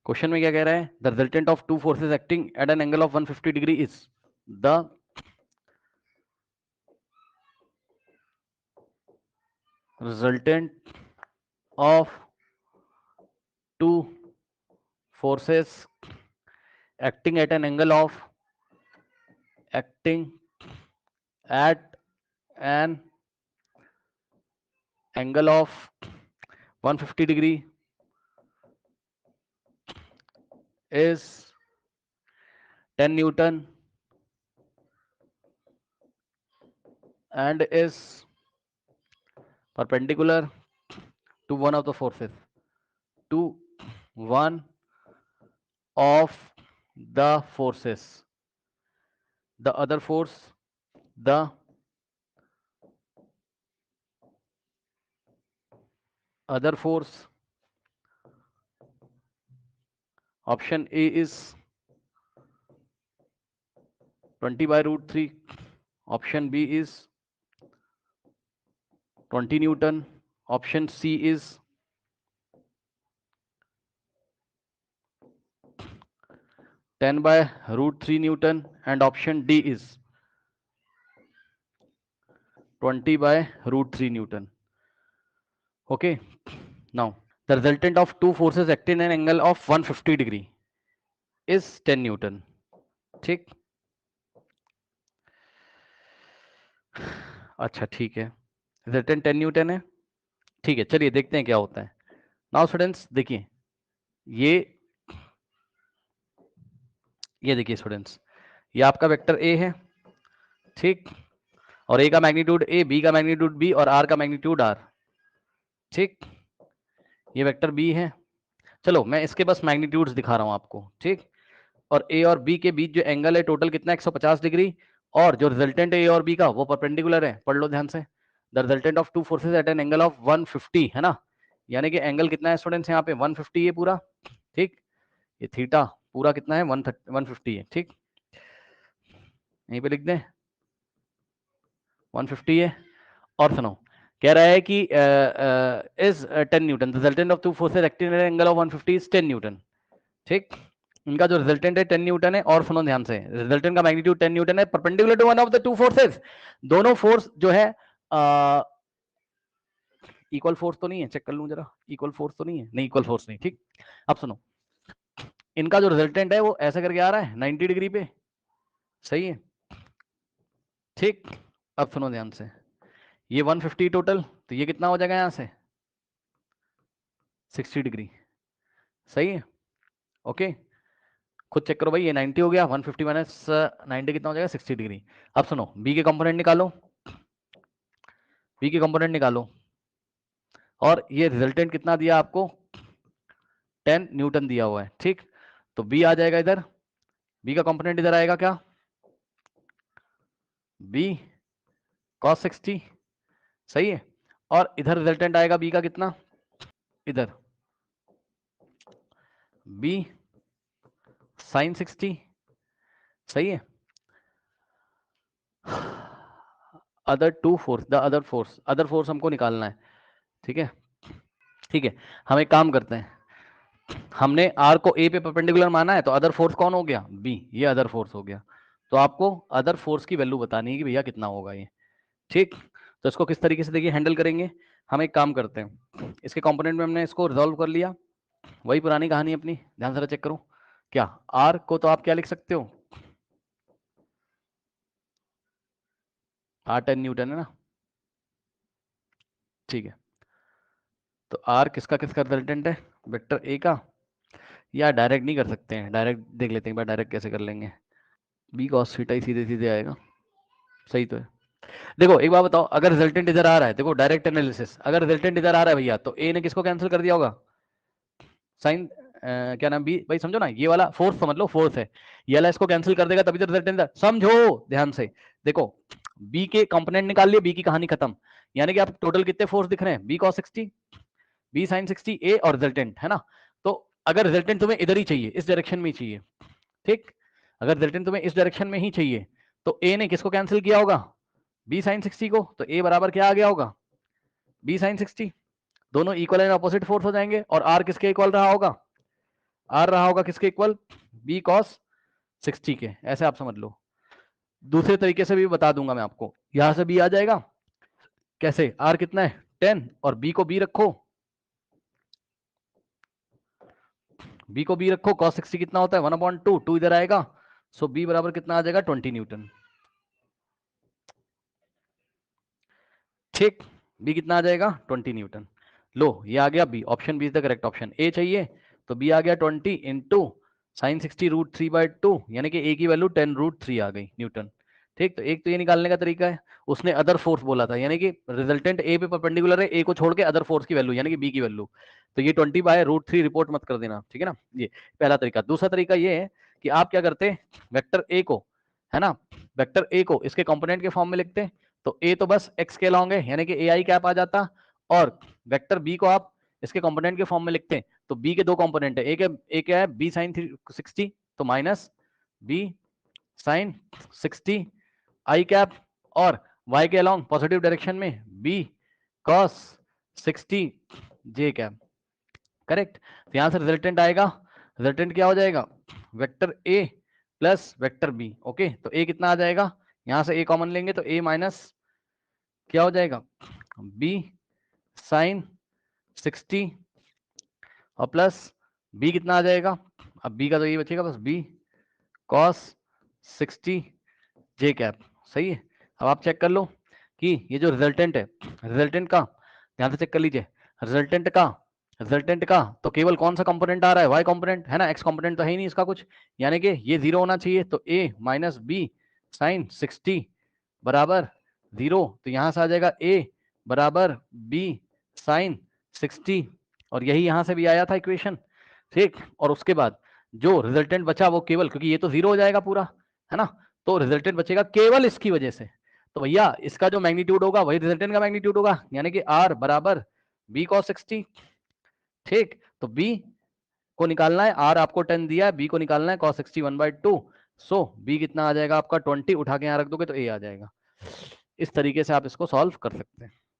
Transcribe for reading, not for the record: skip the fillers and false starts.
Question में क्या कह रहा है? The resultant of two forces acting at an angle of 150 degree is the resultant of two forces acting at an angle of acting at an angle of 150 degree is 10 Newton and is perpendicular to one of the forces, to one of the forces. The other force, the other force, option A is 20 by root 3, option B is 20 Newton, option C is 10 by root 3 Newton, and option D is 20 by root 3 Newton. Okay, now the resultant of two forces acting in an angle of 150 degree is 10 Newton. ठीक, अच्छा ठीक है, resultant 10 newton है। ठीक है, चलिए देखते हैं क्या होता है। नाउ स्टूडेंट्स देखिए, ये देखिए स्टूडेंट्स, ये आपका वेक्टर ए है, ठीक, और ए का मैग्नीट्यूड ए, बी का मैग्नीट्यूड बी और आर का मैग्नीट्यूड आर। ठीक, ये वेक्टर बी है। चलो मैं इसके बस मैग्नीट्यूड्स दिखा रहा हूं आपको, ठीक। और ए और बी के बीच जो एंगल है टोटल कितना, 150 डिग्री, और जो रिजल्टेंट है ए और बी का वो परपेंडिकुलर है। पढ़ लो ध्यान से, the resultant of two forces eight an angle of 150, है ना, यानी कि एंगल कितना है स्टूडेंट्स यहाँ पे 150 है पूरा, ठीक। ये थीटा पूरा कितना है 150 है, ठीक, यहीं पे लिख दें 150 है। और सुनो, कह रहा है कि is 10 Newton, resultant of two forces acting at an angle of 150 is 10 Newton, ठीक। इनका जो रिजल्टेंट है 10 न्यूटन है, और सुनो ध्यान से, रिजल्टेंट का मैग्नीट्यूड 10 न्यूटन है, perpendicular to one of the two forces. दोनों फोर्स जो है इक्वल फोर्स तो नहीं है, चेक कर लूं जरा, इक्वल फोर्स तो नहीं है, नहीं इक्वल फोर्स नहीं, ठीक। अब सुनो, इनका जो रिजल्टेंट है वो ऐसा करके आ रहा है 90 डिग्री पे, सही है, ठीक। अब सुनो ध्यान से, ये 150 टोटल, तो ये कितना हो जाएगा यहां से 60 डिग्री, सही है, ओके। खुद चेक करो भाई, ये 90 हो गया, 150 माइनस 90 कितना हो जाएगा 60 डिग्री। अब सुनो, बी के कंपोनेंट निकालो, बी के कंपोनेंट निकालो, और ये रिजल्टेंट कितना दिया आपको 10 न्यूटन दिया हुआ है, ठीक। तो बी आ जाएगा इधर, बी का कंपोनेंट इधर आएगा क्या, बी cos 60, सही है, और इधर रिजल्टेंट आएगा बी का कितना, इधर बी sin 60, सही है। Other two force, the other force हमको निकालना है, ठीक है, ठीक है। हम एक काम करते हैं, हमने आर को ए पे परपेंडिकुलर माना है, तो अदर फोर्स कौन हो गया, बी, ये अदर फोर्स हो गया। तो आपको अदर फोर्स की वैल्यू बतानी है कि भैया कितना होगा ये, ठीक। तो इसको किस तरीके से देखिए हैंडल करेंगे, हम एक काम करते हैं, इसके कंपोनेंट में हमने इसको रिजॉल्व कर लिया, वही पुरानी कहानी अपनी, ध्यान से चेक करो। क्या आर को तो आप क्या लिख सकते हो, आर 10 न्यूटन है ना, ठीक है। तो आर किसका किसका रिजल्टेंट है, वेक्टर ए का, या डायरेक्ट नहीं कर सकते हैं, डायरेक्ट देख लेते हैं, डायरेक्ट कैसे कर लेंगे, बी कॉस थीटा ही सीधे सीधे आएगा, सही तो है। देखो एक बात बताओ, अगर रिजल्टेंट इधर आ रहा है, देखो डायरेक्ट एनालिसिस, अगर रिजल्टेंट इधर आ रहा है भैया, तो ए ने किसको कैंसिल कर दिया होगा, साइन क्या नाम बी, भाई समझो ना, ये वाला फोर्स समझ लो, फोर्स है, ये वाला इसको कैंसिल कर देगा, तभी तो रिजल्टेंट समझो ध्यान से। देखो बी के कंपोनेंट निकाल लिए, बी की कहानी खत्म, यानी कि आप टोटल कितने फोर्स दिख रहे हैं, बी cos 60, बी sin 60, ए और रिजल्टेंट, है ना। तो अगर रिजल्टेंट तुम्हें इधर ही चाहिए, इस डायरेक्शन में ही चाहिए, ठीक, अगर रिजल्टेंट तुम्हें इस डायरेक्शन में ही चाहिए, तो ए ने किसको कैंसिल किया होगा, बी sin 60 को, तो ए बराबर क्या आ गया होगा, बी sin 60, दोनों इक्वल एंड ऑपोजिट फोर्स हो जाएंगे, और आर किसके इक्वल रहा होगा, आर रहा होगा किसके इक्वल, बी कॉस 60 के, ऐसे आप समझ लो। दूसरे तरीके से भी बता दूंगा मैं आपको, यहां से बी आ जाएगा कैसे, आर कितना है 10 और बी को बी रखो, बी को बी रखो, cos 60 कितना होता है 1/2, 2 इधर आएगा, सो बी बराबर कितना आ जाएगा 20 न्यूटन। ठीक, बी कितना आ जाएगा 20 न्यूटन। लो ये आ गया B, option B is the correct option. A चाहिए तो बी आ गया 20 इंटू साइन 60 √3/2, यानी कि ए की वैल्यू 10 √3 आ गई न्यूटन। ठीक, तो एक तो ये निकालने का तरीका है। उसने अदर फोर्स बोला था, यानी कि रिजल्टेंट ए पे परपेंडिकुलर है, ए को छोड़ के अदर फोर्स की वैल्यू यानी कि बी की वैल्यू, तो ये 20/√3 रिपोर्ट मत कर देना, ठीक है ना। ये पहला तरीका। दूसरा तरीका ये है कि आप क्या करते, वेक्टर ए को, है ना, वेक्टर ए को इसके कंपोनेंट के फॉर्म में लिखते, तो ए तो बस एक्स के लॉन्ग है, यानी कि ए आई कैप आ जाता, और वेक्टर बी को आप इसके कंपोनेंट के फॉर्म में लिखते हैं, तो बी के दो कंपोनेंट है, एक है बी साइन 60, तो माइनस बी साइन 60 आई कैप, और y के अलोंग पॉजिटिव डायरेक्शन में b cos 60 j cap. Correct, तो यहां से रिजल्टेंट आएगा, रिजल्टेंट क्या हो जाएगा, vector a plus vector b। Okay, तो a कितना आ जाएगा, यहां से a कॉमन लेंगे तो a माइनस क्या हो जाएगा b साइन 60 और प्लस b कितना आ जाएगा, अब b का तो ये बचेगा बस b cos 60 j कैप। सही है, अब आप चेक कर लो कि ये जो रिजल्टेंट है, रिजल्टेंट का ध्यान से चेक कर लीजिए, रिजल्टेंट का तो केवल कौन सा कंपोनेंट आ रहा है, y कंपोनेंट है ना, x कंपोनेंट तो है ही नहीं इसका कुछ, यानी कि ये 0 होना चाहिए, तो a माइनस बी साइन 60 बराबर 0, तो यहां से आ जाएगा a बराबर b साइन 60, और यही यहां से भी आया था इक्वेशन। ठीक, और उसके बाद जो रिजल्टेंट बचा वो केवल, क्योंकि ये तो 0 हो जाएगा पूरा, है ना, तो रिजल्टेंट बचेगा केवल इसकी वजह से, तो भैया इसका जो मैग्नीट्यूड होगा वही रिजल्टेंट का मैग्नीट्यूड होगा, यानी कि r बराबर b cos 60। ठीक, तो b को निकालना है, r आपको 10 दिया है, b को निकालना है cos 60 1/2, सो b कितना आ जाएगा आपका 20, उठा के यहाँ रख दोगे तो a आ जाएगा। इस तरीके से आप इसको सॉल्व कर सकते हैं।